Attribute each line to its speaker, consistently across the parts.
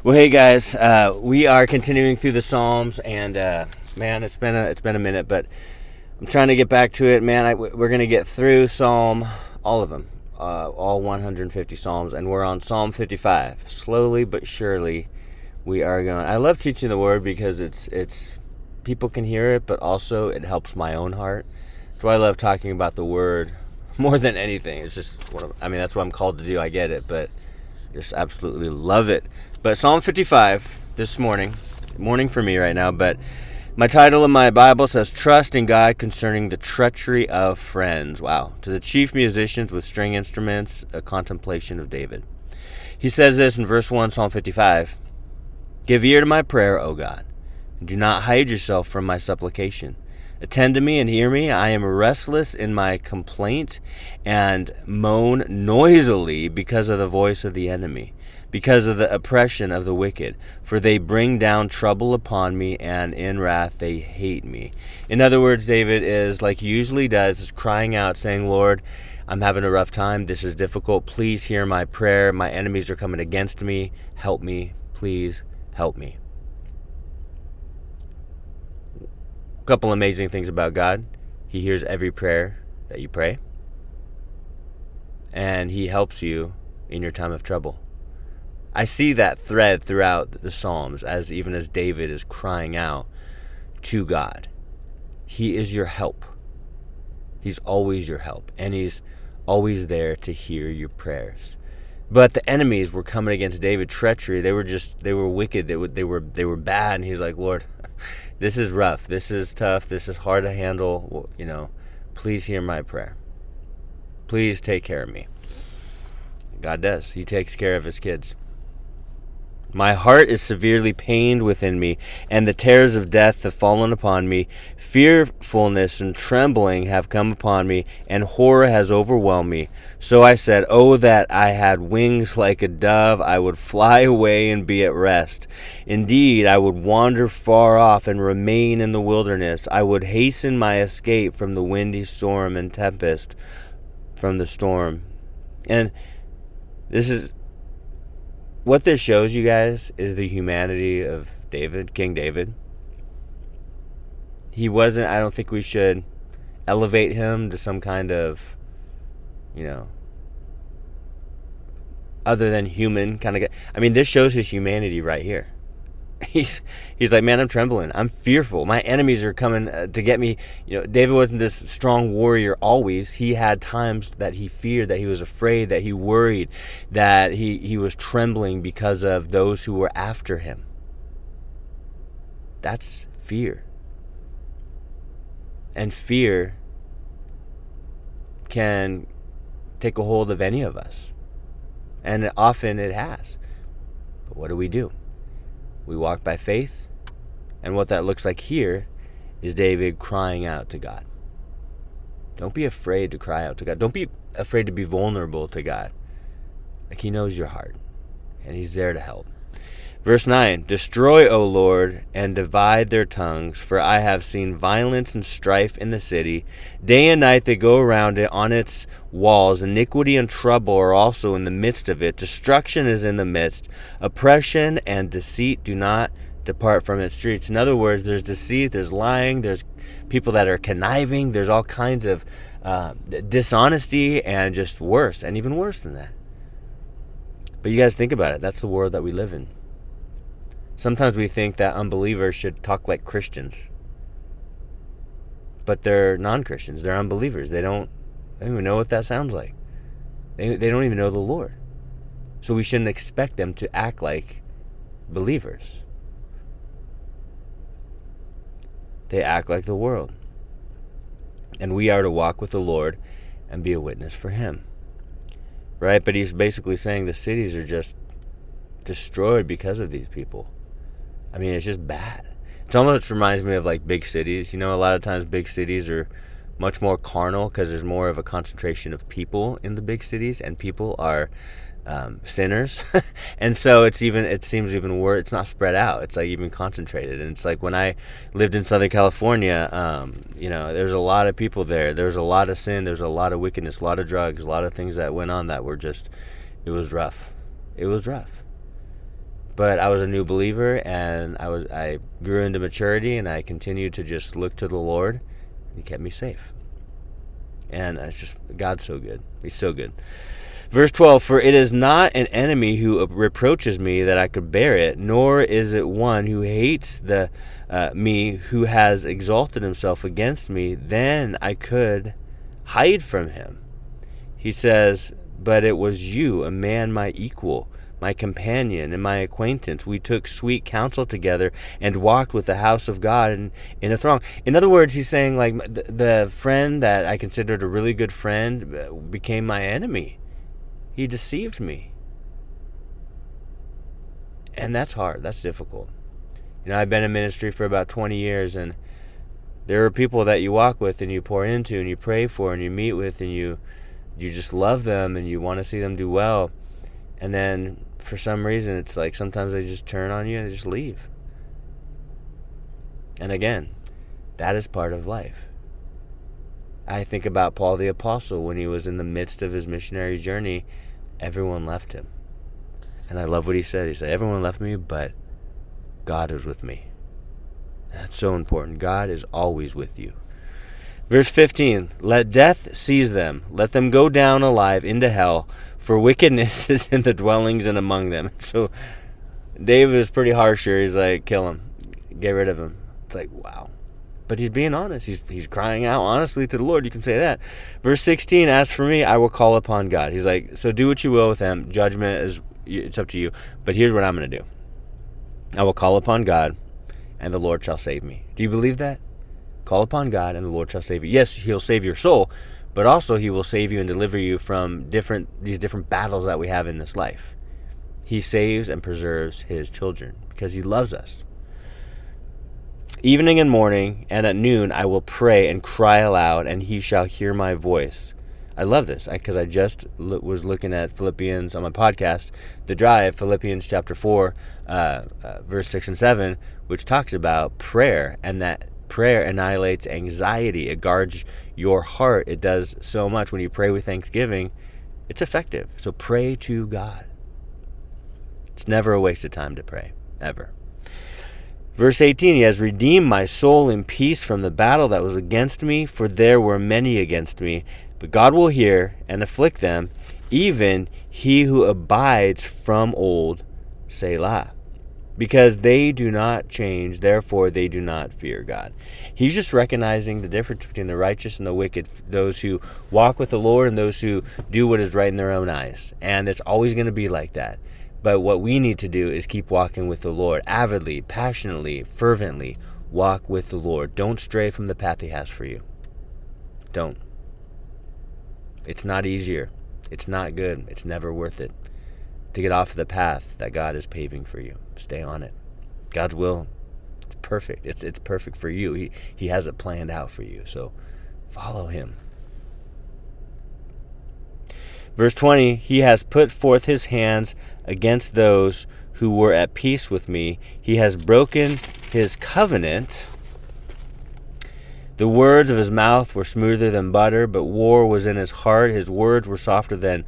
Speaker 1: Well, hey guys, we are continuing through the Psalms, and man, it's been a minute, but I'm trying to get back to it, man. We're gonna get through all of them, all 150 Psalms, and we're on Psalm 55. Slowly but surely, we are going. I love teaching the Word because it's people can hear it, but also it helps my own heart. That's why I love talking about the Word more than anything. It's just that's what I'm called to do. I get it, but just absolutely love it. But Psalm 55 this morning for me right now, but my title in my Bible says, Trust in God Concerning the Treachery of Friends. Wow. To the chief musicians with string instruments, a contemplation of David. He says this in verse 1, Psalm 55, Give ear to my prayer, O God, and do not hide yourself from my supplication. Attend to me and hear me. I am restless in my complaint and moan noisily because of the voice of the enemy, because of the oppression of the wicked. For they bring down trouble upon me, and in wrath they hate me. In other words, David is, like he usually does, is crying out, saying, Lord, I'm having a rough time. This is difficult. Please hear my prayer. My enemies are coming against me. Help me. Please help me. A couple amazing things about God. He hears every prayer that you pray, and he helps you in your time of trouble. I see that thread throughout the Psalms, even as David is crying out to God. He is your help. He's always your help, and he's always there to hear your prayers. But the enemies were coming against David. Treachery. They were wicked. They were bad. And he's like, Lord, this is rough. This is tough. This is hard to handle. Please hear my prayer. Please take care of me. God does. He takes care of his kids. My heart is severely pained within me, and the terrors of death have fallen upon me. Fearfulness and trembling have come upon me, and horror has overwhelmed me. So I said, Oh, that I had wings like a dove, I would fly away and be at rest. Indeed, I would wander far off and remain in the wilderness. I would hasten my escape from the windy storm and tempest from the storm. And what this shows you guys is the humanity of David, King David. I don't think we should elevate him to some kind of, other than human kind of guy. This shows his humanity right here. He's like, man, I'm trembling. I'm fearful. My enemies are coming to get me. David wasn't this strong warrior always. He had times that he feared, that he was afraid, that he worried, that he was trembling because of those who were after him. That's fear. And fear can take a hold of any of us. And often it has. But what do? We walk by faith, and what that looks like here is David crying out to God. Don't be afraid to cry out to God. Don't be afraid to be vulnerable to God. Like, he knows your heart, and he's there to help. Verse 9, Destroy, O Lord, and divide their tongues, for I have seen violence and strife in the city. Day and night they go around it on its walls. Iniquity and trouble are also in the midst of it. Destruction is in the midst. Oppression and deceit do not depart from its streets. In other words, there's deceit, there's lying, there's people that are conniving, there's all kinds of dishonesty, and just worse, and even worse than that. But you guys think about it. That's the world that we live in. Sometimes we think that unbelievers should talk like Christians. But they're non-Christians. They're unbelievers. They don't even know what that sounds like. They don't even know the Lord. So we shouldn't expect them to act like believers. They act like the world. And we are to walk with the Lord and be a witness for him. Right? But he's basically saying the cities are just destroyed because of these people. It's just bad. It almost reminds me of like big cities. A lot of times big cities are much more carnal because there's more of a concentration of people in the big cities, and people are sinners. And so it seems even worse. It's not spread out. It's like even concentrated. And it's like when I lived in Southern California, there's a lot of people there. There's a lot of sin. There's a lot of wickedness, a lot of drugs, a lot of things that went on that were just, it was rough. It was rough. But I was a new believer, and I grew into maturity, and I continued to just look to the Lord. He kept me safe. And it's just, God's so good. He's so good. Verse 12, for it is not an enemy who reproaches me that I could bear it, nor is it one who hates me who has exalted himself against me. Then I could hide from him. He says, but it was you, a man my equal, my companion and my acquaintance. We took sweet counsel together and walked with the house of God in a throng. In other words, he's saying, like, the friend that I considered a really good friend became my enemy. He deceived me. And that's hard. That's difficult. I've been in ministry for about 20 years, and there are people that you walk with and you pour into and you pray for and you meet with, and you just love them and you want to see them do well. And then for some reason, it's like sometimes they just turn on you and they just leave. And again, that is part of life. I think about Paul the Apostle when he was in the midst of his missionary journey. Everyone left him. And I love what he said. He said, everyone left me, but God was with me. That's so important. God is always with you. Verse 15, let death seize them. Let them go down alive into hell, for wickedness is in the dwellings and among them. So David is pretty harsh here. He's like, kill him. Get rid of him. It's like, wow. But he's being honest. He's crying out honestly to the Lord. You can say that. Verse 16, as for me, I will call upon God. He's like, so do what you will with them. Judgment it's up to you. But here's what I'm going to do. I will call upon God, and the Lord shall save me. Do you believe that? Call upon God, and the Lord shall save you. Yes, he'll save your soul, but also he will save you and deliver you from these different battles that we have in this life. He saves and preserves his children because he loves us. Evening and morning and at noon I will pray and cry aloud, and he shall hear my voice. I love this because I just was looking at Philippians on my podcast, The Drive, Philippians chapter 4, verse 6 and 7, which talks about prayer, and that prayer annihilates anxiety. It guards your heart. It does so much. When you pray with thanksgiving, it's effective. So pray to God. It's never a waste of time to pray, ever. Verse 18, he has redeemed my soul in peace from the battle that was against me, for there were many against me. But God will hear and afflict them, even he who abides from old, Selah. Because they do not change, therefore they do not fear God. He's just recognizing the difference between the righteous and the wicked, those who walk with the Lord and those who do what is right in their own eyes. And it's always going to be like that. But what we need to do is keep walking with the Lord, avidly, passionately, fervently. Walk with the Lord. Don't stray from the path he has for you. Don't. It's not easier. It's not good. It's never worth it to get off the path that God is paving for you. Stay on it. God's will, it's perfect. It's perfect for you. He has it planned out for you. So follow him. Verse 20, he has put forth his hands against those who were at peace with me. He has broken his covenant. The words of his mouth were smoother than butter, but war was in his heart. His words were softer than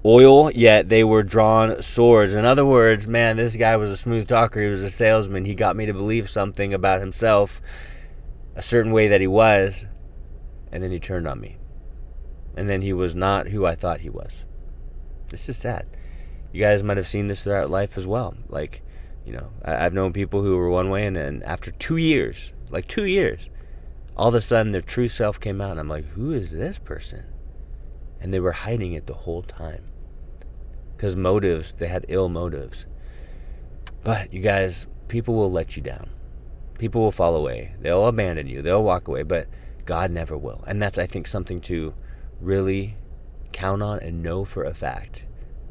Speaker 1: oil, yet they were drawn swords. In other words, man, this guy was a smooth talker. He was a salesman. He got me to believe something about himself, a certain way that he was, and then he turned on me. And then he was not who I thought he was. This is sad. You guys might have seen this throughout life as well. Like, I've known people who were one way, and then after 2 years, all of a sudden their true self came out, and I'm like, who is this person? And they were hiding it the whole time. Because they had ill motives. But you guys, people will let you down. People will fall away. They'll abandon you. They'll walk away, but God never will. And that's, I think, something to really count on and know for a fact.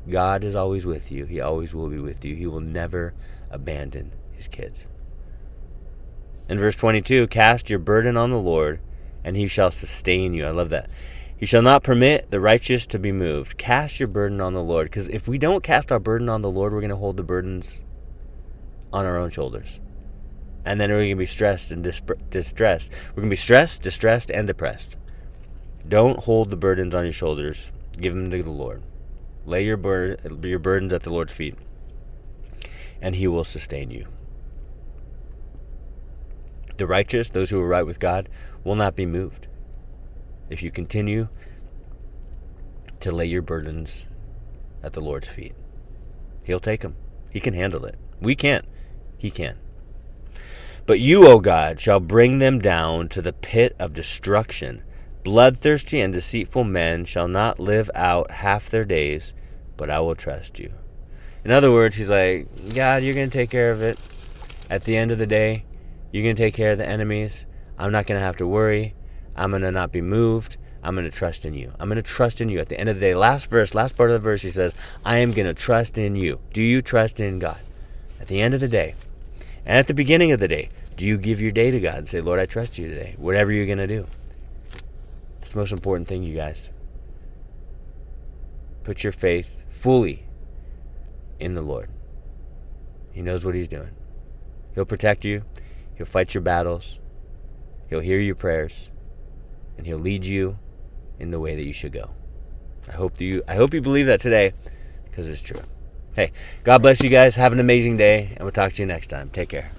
Speaker 1: God is always with you. He always will be with you. He will never abandon his kids. In verse 22, cast your burden on the Lord, and he shall sustain you. I love that. He shall not permit the righteous to be moved. Cast your burden on the Lord. Because if we don't cast our burden on the Lord, we're going to hold the burdens on our own shoulders. And then we're going to be stressed and distressed. We're going to be stressed, distressed, and depressed. Don't hold the burdens on your shoulders. Give them to the Lord. Lay your burdens at the Lord's feet. and he will sustain you. The righteous, those who are right with God, will not be moved if you continue to lay your burdens at the Lord's feet. He'll take them. He can handle it. We can't. He can. But you, O God, shall bring them down to the pit of destruction. Bloodthirsty and deceitful men shall not live out half their days, but I will trust you. In other words, he's like, God, you're going to take care of it. At the end of the day, you're going to take care of the enemies. I'm not going to have to worry. I'm going to not be moved. I'm going to trust in you. I'm going to trust in you. At the end of the day, last part of the verse, he says, I am going to trust in you. Do you trust in God? At the end of the day, and at the beginning of the day, do you give your day to God and say, Lord, I trust you today, whatever you're going to do? That's the most important thing, you guys. Put your faith fully in the Lord. He knows what he's doing. He'll protect you. He'll fight your battles. He'll hear your prayers. And he'll lead you in the way that you should go. I hope you believe that today, because it's true. Hey, God bless you guys. Have an amazing day, and we'll talk to you next time. Take care.